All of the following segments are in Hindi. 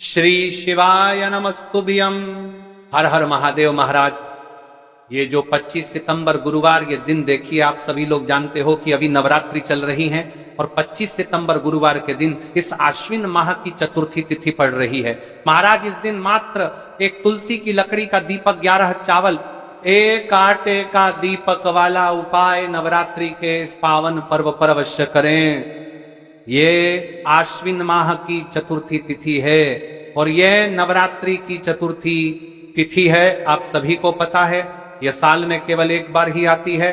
श्री शिवाय नमस्तुभ्यं। हर हर महादेव। महाराज, ये जो 25 सितंबर गुरुवार ये दिन देखिए, आप सभी लोग जानते हो कि अभी नवरात्रि चल रही है और 25 सितंबर गुरुवार के दिन इस आश्विन माह की चतुर्थी तिथि पड़ रही है। महाराज, इस दिन मात्र एक तुलसी की लकड़ी का दीपक, 11 चावल, एक आटे का दीपक वाला उपाय नवरात्रि के इस पावन पर्व पर अवश्य करें। ये आश्विन माह की चतुर्थी तिथि है और यह नवरात्रि की चतुर्थी तिथि है। आप सभी को पता है, यह साल में केवल एक बार ही आती है।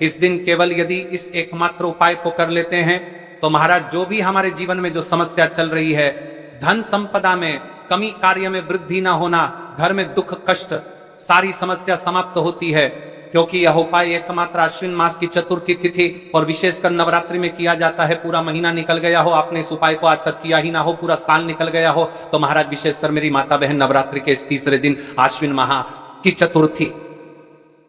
इस दिन केवल यदि इस एकमात्र उपाय को कर लेते हैं तो महाराज, जो भी हमारे जीवन में जो समस्या चल रही है, धन संपदा में कमी, कार्य में वृद्धि ना होना, घर में दुख कष्ट, सारी समस्या समाप्त होती है। क्योंकि यह उपाय एकमात्र आश्विन मास की चतुर्थी तिथि और विशेषकर नवरात्रि में किया जाता है। पूरा महीना निकल गया हो, आपने इस उपाय को आज तक किया ही ना हो, पूरा साल निकल गया हो, तो महाराज विशेषकर मेरी माता बहन, नवरात्रि के इस तीसरे दिन आश्विन माह की चतुर्थी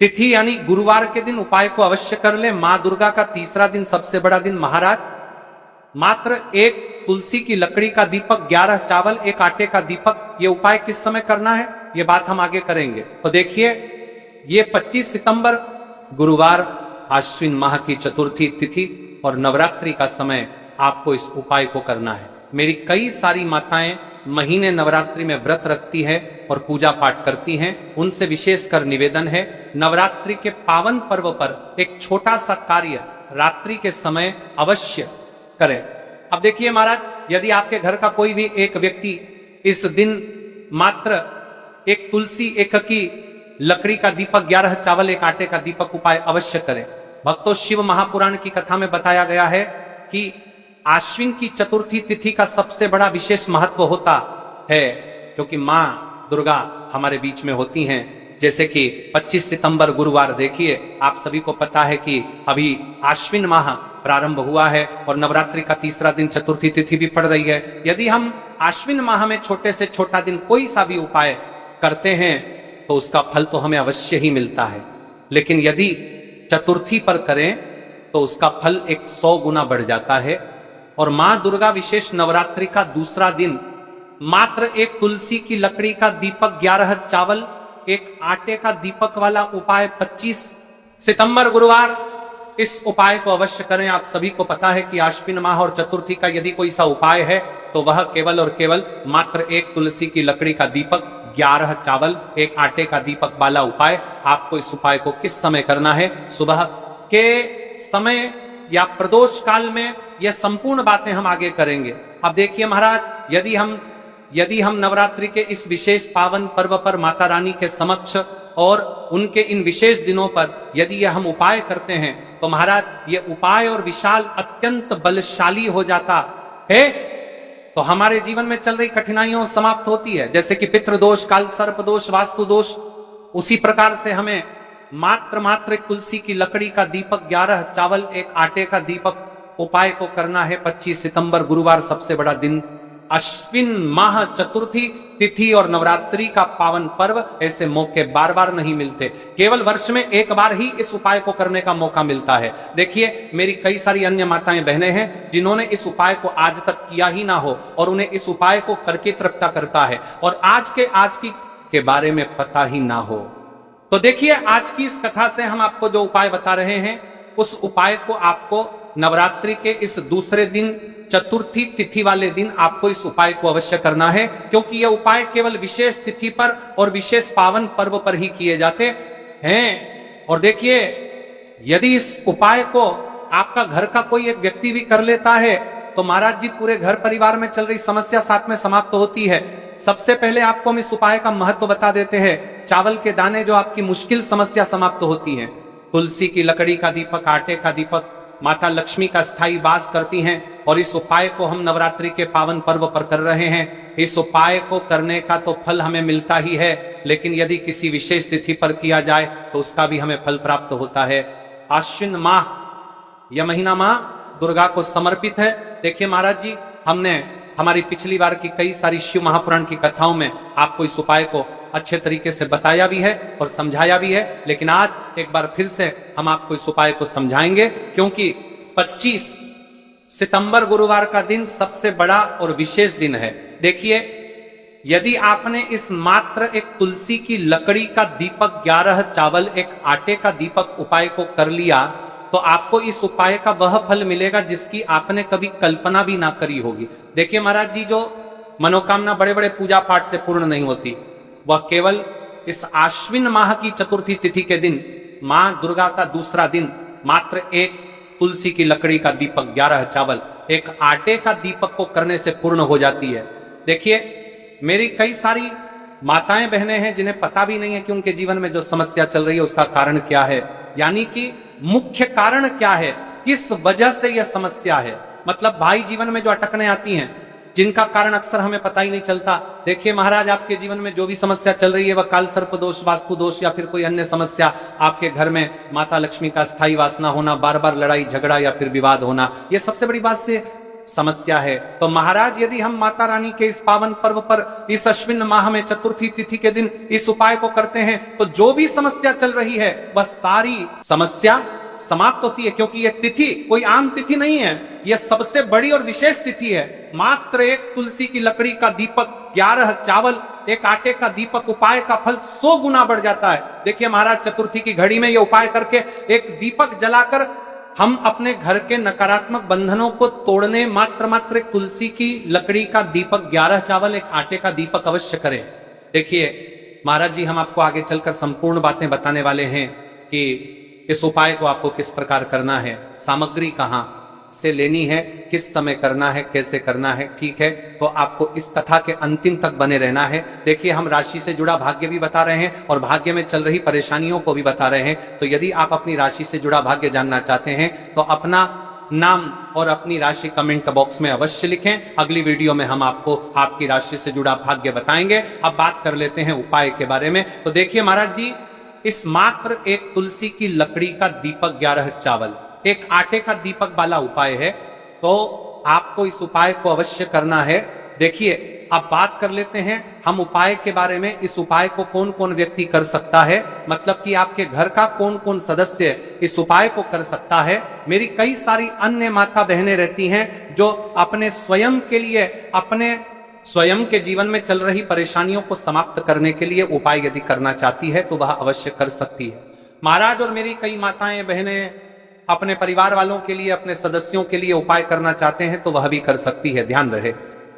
तिथि यानी गुरुवार के दिन उपाय को अवश्य कर ले। मां दुर्गा का तीसरा दिन सबसे बड़ा दिन। महाराज, मात्र एक तुलसी की लकड़ी का दीपक, 11 चावल, एक आटे का दीपक, ये उपाय किस समय करना है ये बात हम आगे करेंगे। तो देखिए, ये 25 सितंबर गुरुवार आश्विन माह की चतुर्थी तिथि और नवरात्रि का समय आपको इस उपाय को करना है। मेरी कई सारी माताएं महीने नवरात्रि में व्रत रखती है और पूजा पाठ करती हैं। उनसे विशेषकर निवेदन है, नवरात्रि के पावन पर्व पर एक छोटा सा कार्य रात्रि के समय अवश्य करें। अब देखिए महाराज, यदि आपके घर का कोई भी एक व्यक्ति इस दिन मात्र एक तुलसी एक की लकड़ी का दीपक, 11 चावल, एक आटे का दीपक उपाय अवश्य करें। भक्तों, शिव महापुराण की कथा में बताया गया है कि आश्विन की चतुर्थी तिथि का सबसे बड़ा विशेष महत्व होता है, क्योंकि मां दुर्गा हमारे बीच में होती हैं। जैसे कि 25 सितंबर गुरुवार देखिए, आप सभी को पता है कि अभी आश्विन माह प्रारंभ हुआ है और नवरात्रि का तीसरा दिन चतुर्थी तिथि भी पड़ रही है। यदि हम आश्विन माह में छोटे से छोटा दिन कोई सा भी उपाय करते हैं तो उसका फल तो हमें अवश्य ही मिलता है, लेकिन यदि चतुर्थी पर करें तो उसका फल 100 गुना बढ़ जाता है। और मां दुर्गा विशेष नवरात्रि का दूसरा दिन मात्र एक तुलसी की लकड़ी का दीपक, 11 चावल, एक आटे का दीपक वाला उपाय 25 सितंबर गुरुवार, इस उपाय को अवश्य करें। आप सभी को पता है कि आश्विन माह और चतुर्थी का यदि कोई सा उपाय है तो वह केवल और केवल मात्र एक तुलसी की लकड़ी का दीपक, 11 चावल, एक आटे का दीपक वाला उपाय। आपको इस उपाय को किस समय करना है? सुबह के समय या प्रदोष काल में। यह संपूर्ण बातें हम आगे करेंगे। अब देखिए महाराज, यदि हम नवरात्रि के इस विशेष पावन पर्व पर माता रानी के समक्ष और उनके इन विशेष दिनों पर यदि यह हम उपाय करते हैं तो महाराज, ये उपाय और विशाल अत्यंत बलशाली हो जाता है। तो हमारे जीवन में चल रही कठिनाइयों समाप्त होती है, जैसे कि पितृदोष, काल सर्प दोष, वास्तु दोष। उसी प्रकार से हमें मात्र एक तुलसी की लकड़ी का दीपक, 11 चावल, एक आटे का दीपक उपाय को करना है। 25 सितंबर गुरुवार सबसे बड़ा दिन, अश्विन माह चतुर्थी तिथि और नवरात्रि का पावन पर्व। ऐसे मौके बार बार नहीं मिलते, केवल वर्ष में एक बार ही इस उपाय को करने का मौका मिलता है। देखिए, मेरी कई सारी अन्य माताएं बहनें हैं जिन्होंने इस उपाय को आज तक किया ही ना हो और उन्हें इस उपाय को करके तृप्ता करता है और आज के बारे में पता ही ना हो। तो देखिए, आज की इस कथा से हम आपको जो उपाय बता रहे हैं, उस उपाय को आपको नवरात्रि के इस दूसरे दिन, चतुर्थी तिथि वाले दिन आपको इस उपाय को अवश्य करना है, क्योंकि यह उपाय केवल विशेष तिथि पर और विशेष पावन पर्व पर ही किए जाते हैं। और देखिए, यदि इस उपाय को आपका घर का कोई एक व्यक्ति भी कर लेता है तो महाराज जी, पूरे घर परिवार में चल रही समस्या साथ में समाप्त होती है। सबसे पहले आपको हम इस उपाय का महत्व बता देते हैं। चावल के दाने जो आपकी मुश्किल समस्या समाप्त होती है, तुलसी की लकड़ी का दीपक, आटे का दीपक, माता लक्ष्मी का स्थायी वास करती हैं। और इस उपाय को हम नवरात्रि के पावन पर्व पर कर रहे हैं। इस उपाय को करने का तो फल हमें मिलता ही है, लेकिन यदि किसी विशेष तिथि पर किया जाए तो उसका भी हमें फल प्राप्त होता है। आश्विन माह, यह महीना मां दुर्गा को समर्पित है। देखिए महाराज जी, हमने हमारी पिछली बार की कई सारी शिव महापुराण की कथाओं में आपको इस उपाय को अच्छे तरीके से बताया भी है और समझाया भी है, लेकिन आज एक बार फिर से हम आपको इस उपाय को समझाएंगे, क्योंकि 25 सितंबर गुरुवार का दिन सबसे बड़ा और विशेष दिन है। देखिए, यदि आपने इस मात्र एक तुलसी की लकड़ी का दीपक 11 चावल एक आटे का दीपक उपाय को कर लिया तो आपको इस उपाय का वह फल मिलेगा जिसकी आपने कभी कल्पना भी ना करी होगी। देखिए महाराज जी, जो मनोकामना बड़े बड़े पूजा पाठ से पूर्ण नहीं होती, वह केवल इस आश्विन माह की चतुर्थी तिथि के दिन मां दुर्गा का दूसरा दिन मात्र एक तुलसी की लकड़ी का दीपक 11 चावल एक आटे का दीपक को करने से पूर्ण हो जाती है। देखिए, मेरी कई सारी माताएं बहनें हैं जिन्हें पता भी नहीं है कि उनके जीवन में जो समस्या चल रही है उसका कारण क्या है, यानी कि मुख्य कारण क्या है, किस वजह से यह समस्या है। मतलब भाई जीवन में जो अटकने आती हैं जिनका कारण अक्सर हमें पता ही नहीं चलता। देखिए महाराज, आपके जीवन में जो भी समस्या चल रही है वह काल सर्प दोष, वास्तु दोष या फिर कोई अन्य समस्या, आपके घर में माता लक्ष्मी का स्थायी वासना होना, बार बार लड़ाई झगड़ा या फिर विवाद होना, यह सबसे बड़ी बात से समस्या है। तो महाराज, यदि हम माता रानी के इस पावन पर्व पर इस अश्विन माह में चतुर्थी तिथि के दिन इस उपाय को करते हैं तो जो भी समस्या चल रही है वह सारी समस्या समाप्त होती है। क्योंकि यह तिथि कोई आम तिथि नहीं है, यह सबसे बड़ी और विशेष तिथि है। मात्र एक तुलसी की लकड़ी का दीपक, 11 चावल एक आटे का दीपक उपाय का फल 100 गुना बढ़ जाता है। देखिए महाराज, चतुर्थी की घड़ी में यह उपाय करके एक दीपक जलाकर हम अपने घर के नकारात्मक बंधनों को तोड़ने मात्र एक तुलसी की लकड़ी का दीपक 11 चावल एक आटे का दीपक अवश्य करें। देखिए महाराज जी, हम आपको आगे चलकर संपूर्ण बातें बताने वाले हैं कि इस उपाय को आपको किस प्रकार करना है, सामग्री कहां से लेनी है, किस समय करना है, कैसे करना है। ठीक है, तो आपको इस कथा के अंतिम तक बने रहना है। देखिए, हम राशि से जुड़ा भाग्य भी बता रहे हैं और भाग्य में चल रही परेशानियों को भी बता रहे हैं। तो यदि आप अपनी राशि से जुड़ा भाग्य जानना चाहते हैं तो अपना नाम और अपनी राशि कमेंट बॉक्स में अवश्य लिखें। अगली वीडियो में हम आपको आपकी राशि से जुड़ा भाग्य बताएंगे। अब बात कर लेते हैं उपाय के बारे में। तो देखिए महाराज जी, इस मात्र एक तुलसी की लकड़ी का दीपक 11 चावल एक आटे का दीपक वाला उपाय है, तो आपको इस उपाय को अवश्य करना है। देखिए, अब बात कर लेते हैं हम उपाय के बारे में। इस उपाय को कौन कौन व्यक्ति कर सकता है, मतलब कि आपके घर का कौन कौन सदस्य इस उपाय को कर सकता है। मेरी कई सारी अन्य माता बहनें रहती हैं जो अपने स्वयं के लिए, अपने स्वयं के जीवन में चल रही परेशानियों को समाप्त करने के लिए उपाय यदि करना चाहती है तो वह अवश्य कर सकती है। महाराज, और मेरी कई माताएं बहनें अपने परिवार वालों के लिए, अपने सदस्यों के लिए उपाय करना चाहते हैं तो वह भी कर सकती है। ध्यान रहे,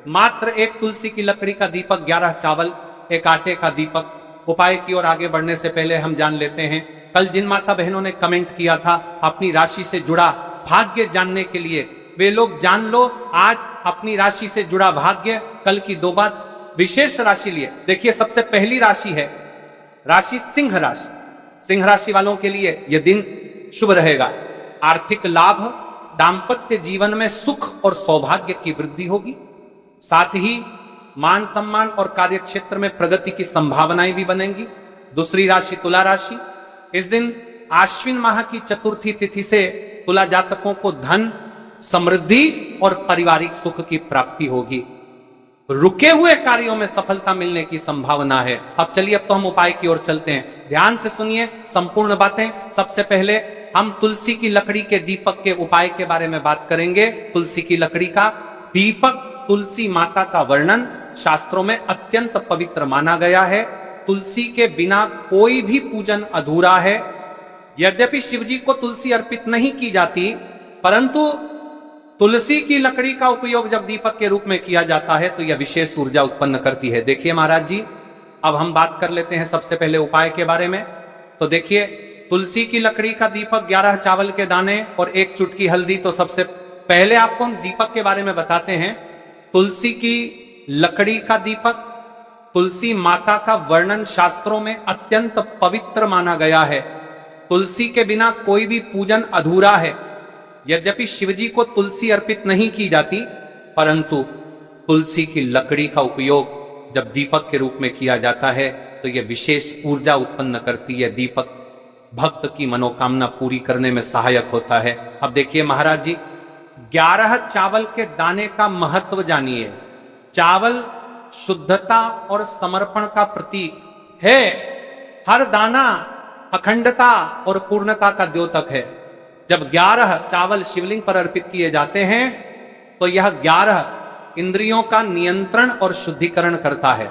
मात्र एक तुलसी की लकड़ी का दीपक, 11 चावल एक आटे का दीपक। उपाय की ओर आगे बढ़ने से पहले हम जान लेते हैं, कल जिन माता बहनों ने कमेंट किया था अपनी राशि से जुड़ा भाग्य जानने के लिए, वे लोग जान लो आज अपनी राशि से जुड़ा भाग्य। कल की 2 बात विशेष राशि लिए। देखिए, सबसे पहली राशि है राशि सिंह राशि। सिंह राशि वालों के लिए यह दिन शुभ रहेगा। आर्थिक लाभ, दाम्पत्य जीवन में सुख और सौभाग्य की वृद्धि होगी। साथ ही मान सम्मान और कार्य क्षेत्र में प्रगति की संभावनाएं भी बनेंगी। दूसरी राशि तुला राशि। इस दिन आश्विन माह की चतुर्थी तिथि से तुला जातकों को धन, समृद्धि और पारिवारिक सुख की प्राप्ति होगी। रुके हुए कार्यों में सफलता मिलने की संभावना है। अब चलिए, अब तो हम उपाय की ओर चलते हैं। ध्यान से सुनिए संपूर्ण बातें। सबसे पहले हम तुलसी की लकड़ी के दीपक के उपाय के बारे में बात करेंगे। तुलसी की लकड़ी का दीपक, तुलसी माता का वर्णन शास्त्रों में अत्यंत पवित्र माना गया है। तुलसी के बिना कोई भी पूजन अधूरा है। यद्यपि शिवजी को तुलसी अर्पित नहीं की जाती, परंतु तुलसी की लकड़ी का उपयोग जब दीपक के रूप में किया जाता है तो यह विशेष ऊर्जा उत्पन्न करती है। देखिए महाराज जी, अब हम बात कर लेते हैं सबसे पहले उपाय के बारे में। तो देखिए, तुलसी की लकड़ी का दीपक, 11 चावल के दाने और 1 चुटकी हल्दी। तो सबसे पहले आपको हम दीपक के बारे में बताते हैं। तुलसी की लकड़ी का दीपक, तुलसी माता का वर्णन शास्त्रों में अत्यंत पवित्र माना गया है। तुलसी के बिना कोई भी पूजन अधूरा है। यद्यपि शिवजी को तुलसी अर्पित नहीं की जाती, परंतु तुलसी की लकड़ी का उपयोग जब दीपक के रूप में किया जाता है तो यह विशेष ऊर्जा उत्पन्न करती है। दीपक भक्त की मनोकामना पूरी करने में सहायक होता है। अब देखिए महाराज जी, 11 चावल के दाने का महत्व जानिए। चावल शुद्धता और समर्पण का प्रतीक है। हर दाना अखंडता और पूर्णता का द्योतक है। जब 11 चावल शिवलिंग पर अर्पित किए जाते हैं तो यह 11 इंद्रियों का नियंत्रण और शुद्धिकरण करता है।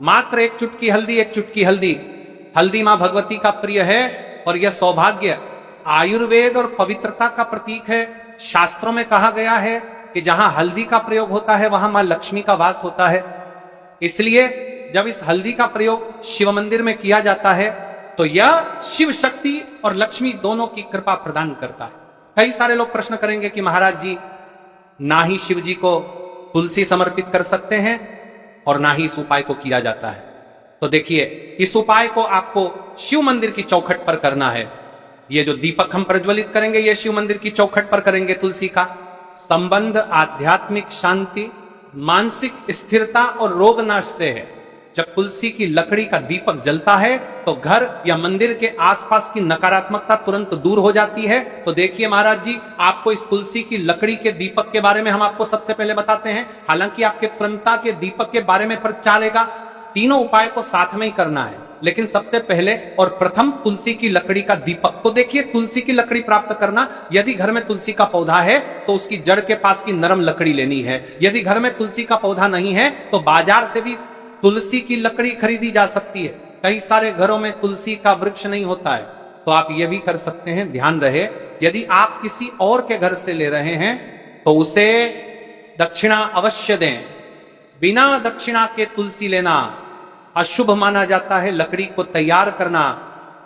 मात्र एक चुटकी हल्दी, हल्दी मां भगवती का प्रिय है और यह सौभाग्य, आयुर्वेद और पवित्रता का प्रतीक है। शास्त्रों में कहा गया है कि जहां हल्दी का प्रयोग होता है वहां मां लक्ष्मी का वास होता है। इसलिए जब इस हल्दी का प्रयोग शिव मंदिर में किया जाता है तो यह शिव शक्ति और लक्ष्मी दोनों की कृपा प्रदान करता है। कई सारे लोग प्रश्न करेंगे कि महाराज जी, ना ही शिव जी को तुलसी समर्पित कर सकते हैं और ना ही इस उपाय को किया जाता है। तो देखिए, इस उपाय को आपको शिव मंदिर की चौखट पर करना है। ये जो दीपक हम प्रज्वलित करेंगे ये शिव मंदिर की चौखट पर करेंगे। तुलसी का संबंध आध्यात्मिक शांति, मानसिक स्थिरता और रोग नाश से है। जब तुलसी की लकड़ी का दीपक जलता है तो घर या मंदिर के आसपास की नकारात्मकता तुरंत दूर हो जाती है। तो देखिए महाराज जी, आपको इस तुलसी की लकड़ी के दीपक के बारे में हम आपको सबसे पहले बताते हैं। हालांकि आपके तुरंता के दीपक के बारे में पर चलेगा, तीनों उपाय को साथ में ही करना है। लेकिन सबसे पहले और प्रथम तुलसी की लकड़ी का दीपक। तो देखिए, तुलसी की लकड़ी प्राप्त करना, यदि घर में तुलसी का पौधा है तो उसकी जड़ के पास की नरम लकड़ी लेनी है। यदि घर में तुलसी का पौधा नहीं है तो बाजार से भी तुलसी की लकड़ी खरीदी जा सकती है। कई सारे घरों में तुलसी का वृक्ष नहीं होता है, तो आप यह भी कर सकते हैं। ध्यान रहे, यदि आप किसी और के घर से ले रहे हैं तो उसे दक्षिणा अवश्य दें। बिना दक्षिणा के तुलसी लेना अशुभ माना जाता है। लकड़ी को तैयार करना,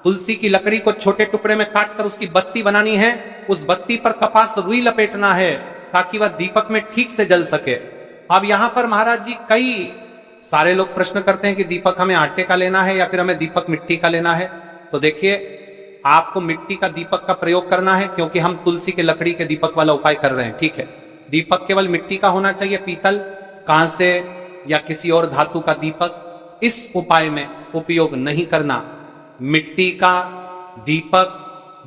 तुलसी की लकड़ी को छोटे टुकड़े में काटकर उसकी बत्ती बनानी है। उस बत्ती पर कपास रुई लपेटना है ताकि वह दीपक में ठीक से जल सके। अब यहां पर महाराज जी, कई सारे लोग प्रश्न करते हैं कि दीपक हमें आटे का लेना है या फिर हमें दीपक मिट्टी का लेना है। तो देखिए, आपको मिट्टी का दीपक का प्रयोग करना है क्योंकि हम तुलसी के लकड़ी के दीपक वाला उपाय कर रहे हैं। ठीक है, दीपक केवल मिट्टी का होना चाहिए, पीतल, कांसे या किसी और धातु का दीपक इस उपाय में उपयोग नहीं करना। मिट्टी का दीपक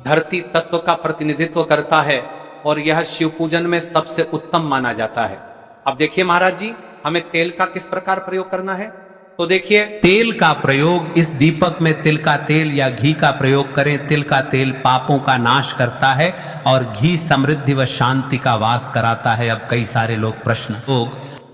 धरती तत्व का प्रतिनिधित्व करता है और यह शिव पूजन में सबसे उत्तम माना जाता है। अब देखिए महाराज जी, हमें तेल का किस प्रकार प्रयोग करना है। तो देखिए, तेल का प्रयोग, इस दीपक में तिल का तेल या घी का प्रयोग करें। तिल का तेल पापों का नाश करता है और घी समृद्धि व शांति का वास कराता है। अब कई सारे लोग प्रश्न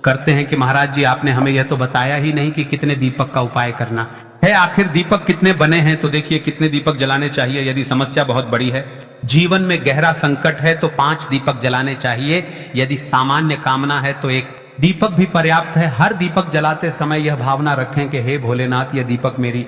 करते हैं कि महाराज जी, आपने हमें यह तो बताया ही नहीं कि कितने दीपक का उपाय करना है। आखिर दीपक कितने बने हैं। तो देखिए, कितने दीपक जलाने चाहिए। यदि समस्या बहुत बड़ी है, जीवन में गहरा संकट है, तो 5 दीपक जलाने चाहिए। यदि सामान्य कामना है तो 1 दीपक भी पर्याप्त है। हर दीपक जलाते समय यह भावना रखें कि हे भोलेनाथ, यह दीपक मेरी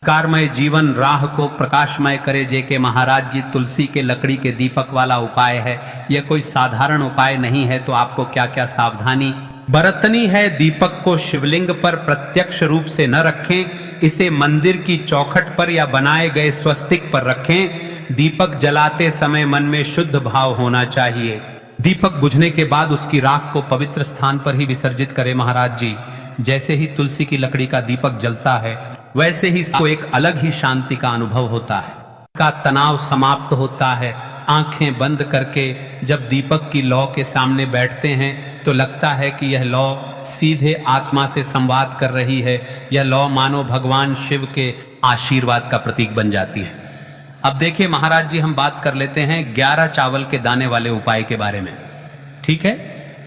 कारमय जीवन राह को प्रकाशमय करे। जेके महाराज जी, तुलसी के लकड़ी के दीपक वाला उपाय है, यह कोई साधारण उपाय नहीं है। तो आपको क्या क्या सावधानी बरतनी है। दीपक को शिवलिंग पर प्रत्यक्ष रूप से न रखें, इसे मंदिर की चौखट पर या बनाए गए स्वस्तिक पर रखें। दीपक जलाते समय मन में शुद्ध भाव होना चाहिए। दीपक बुझने के बाद उसकी राख को पवित्र स्थान पर ही विसर्जित करें। महाराज जी, जैसे ही तुलसी की लकड़ी का दीपक जलता है वैसे ही इसको एक अलग ही शांति का अनुभव होता है, का तनाव समाप्त होता है। आंखें बंद करके जब दीपक की लौ के सामने बैठते हैं तो लगता है कि यह लौ सीधे आत्मा से संवाद कर रही है। यह लौ मानो भगवान शिव के आशीर्वाद का प्रतीक बन जाती है। अब देखिए महाराज जी, हम बात कर लेते हैं 11 चावल के दाने वाले उपाय के बारे में। ठीक है,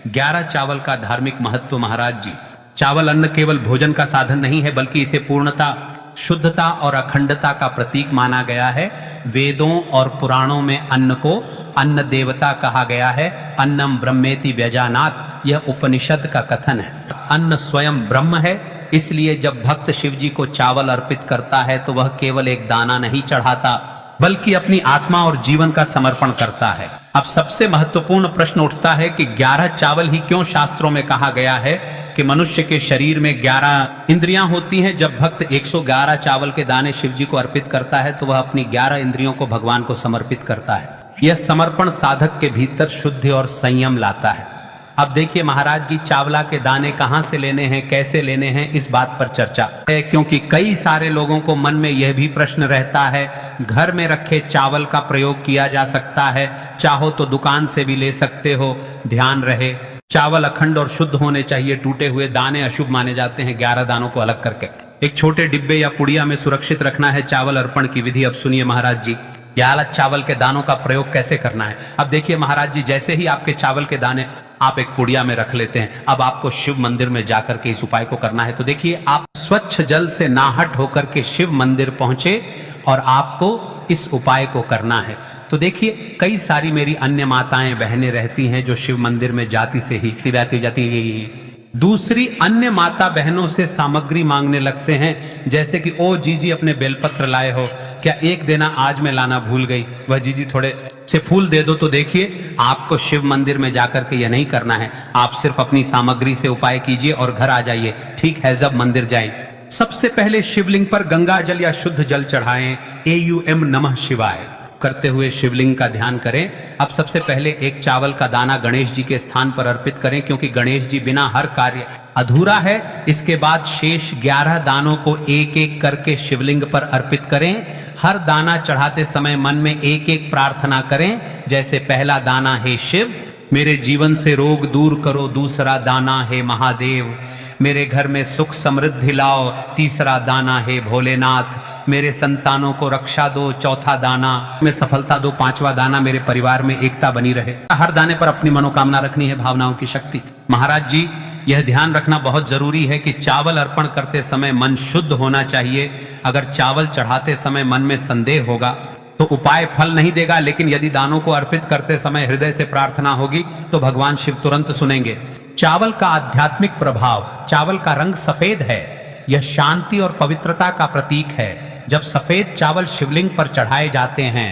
11 चावल का धार्मिक महत्व। महाराज जी, चावल अन्न केवल भोजन का साधन नहीं है, बल्कि इसे पूर्णता, शुद्धता और अखंडता का प्रतीक माना गया है। वेदों और पुराणों में अन्न को अन्न देवता कहा गया है। अन्नम ब्रह्मेति व्यजानात, यह उपनिषद का कथन है। अन्न स्वयं ब्रह्म है, इसलिए जब भक्त शिव जी को चावल अर्पित करता है तो वह केवल एक दाना नहीं चढ़ाता, बल्कि अपनी आत्मा और जीवन का समर्पण करता है। अब सबसे महत्वपूर्ण प्रश्न उठता है कि 11 चावल ही क्यों शास्त्रों में कहा गया है कि मनुष्य के शरीर में 11 इंद्रियां होती हैं। जब भक्त 111 चावल के दाने शिव जी को अर्पित करता है तो वह अपनी 11 इंद्रियों को भगवान को समर्पित करता है। यह समर्पण साधक के भीतर शुद्धि और संयम लाता है। अब देखिए महाराज जी, चावला के दाने कहां से लेने हैं, कैसे लेने हैं, इस बात पर चर्चा है, क्योंकि कई सारे लोगों को मन में यह भी प्रश्न रहता है। घर में रखे चावल का प्रयोग किया जा सकता है, चाहो तो दुकान से भी ले सकते हो। ध्यान रहे, चावल अखंड और शुद्ध होने चाहिए। टूटे हुए दाने अशुभ माने जाते हैं। 11 दानों को अलग करके एक छोटे डिब्बे या पुड़िया में सुरक्षित रखना है। चावल अर्पण की विधि अब सुनिए महाराज जी। 11 चावल के दानों का प्रयोग कैसे करना है। अब देखिए महाराज जी, जैसे ही आपके चावल के दाने आप एक पुड़िया में रख लेते हैं। अब आपको शिव मंदिर में जाकर के इस उपाय को करना है। तो देखिए, आप स्वच्छ जल से नाहट होकर के शिव मंदिर पहुंचे और आपको इस उपाय को करना है। तो देखिए, कई सारी मेरी अन्य माताएं बहनें रहती हैं जो शिव मंदिर में जाती से ही जाती दूसरी अन्य माता बहनों से सामग्री मांगने लगते हैं, जैसे कि ओ जीजी अपने बेलपत्र लाए हो क्या, एक देना, आज मैं लाना भूल गई, वह जीजी थोड़े से फूल दे दो। तो देखिए, आपको शिव मंदिर में जाकर के यह नहीं करना है। आप सिर्फ अपनी सामग्री से उपाय कीजिए और घर आ जाइए। ठीक है, जब मंदिर जाएं, सबसे पहले शिवलिंग पर गंगा जल या शुद्ध जल चढ़ाएं। AUM नमः शिवाय करते हुए शिवलिंग का ध्यान करें। अब सबसे पहले एक चावल का दाना गणेश जी के स्थान पर अर्पित करें, क्योंकि गणेश जी बिना हर कार्य अधूरा है। इसके बाद शेष 11 दानों को एक एक करके शिवलिंग पर अर्पित करें। हर दाना चढ़ाते समय मन में एक एक प्रार्थना करें, जैसे पहला दाना, हे शिव मेरे जीवन से रोग दूर करो। दूसरा दाना, हे महादेव मेरे घर में सुख समृद्धि लाओ। तीसरा दाना, हे भोलेनाथ मेरे संतानों को रक्षा दो। चौथा दाना, में सफलता दो। पांचवा दाना, मेरे परिवार में एकता बनी रहे। हर दाने पर अपनी मनोकामना रखनी है, भावनाओं की शक्ति। महाराज जी, यह ध्यान रखना बहुत जरूरी है कि चावल अर्पण करते समय मन शुद्ध होना चाहिए। अगर चावल चढ़ाते समय मन में संदेह होगा तो उपाय फल नहीं देगा, लेकिन यदि दानों को अर्पित करते समय हृदय से प्रार्थना होगी तो भगवान शिव तुरंत सुनेंगे। चावल का आध्यात्मिक प्रभाव, चावल का रंग सफेद है, यह शांति और पवित्रता का प्रतीक है। जब सफेद चावल शिवलिंग पर चढ़ाए जाते हैं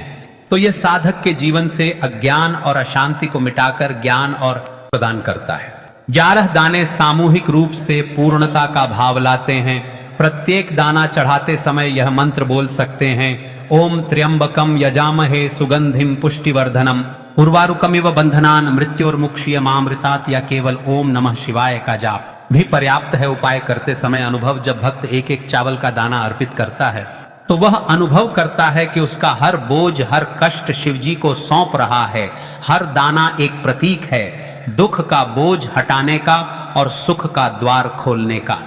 तो यह साधक के जीवन से अज्ञान और अशांति को मिटाकर ज्ञान और प्रदान करता है। 11 दाने सामूहिक रूप से पूर्णता का भाव लाते हैं। प्रत्येक दाना चढ़ाते समय यह मंत्र बोल सकते हैं, ओम त्र्यंबकम यजामहे सुगंधिम पुष्टिवर्धनम उर्वारुकमिव बंधनान मृत्युर्मुक्षीयमामृतात्, या केवल ओम नमः शिवाय का जाप भी पर्याप्त है। उपाय करते समय अनुभव, जब भक्त एक एक चावल का दाना अर्पित करता है तो वह अनुभव करता है कि उसका हर बोझ, हर कष्ट शिवजी को सौंप रहा है। हर दाना एक प्रतीक है दुख का बोझ हटाने का और सुख का द्वार खोलने का।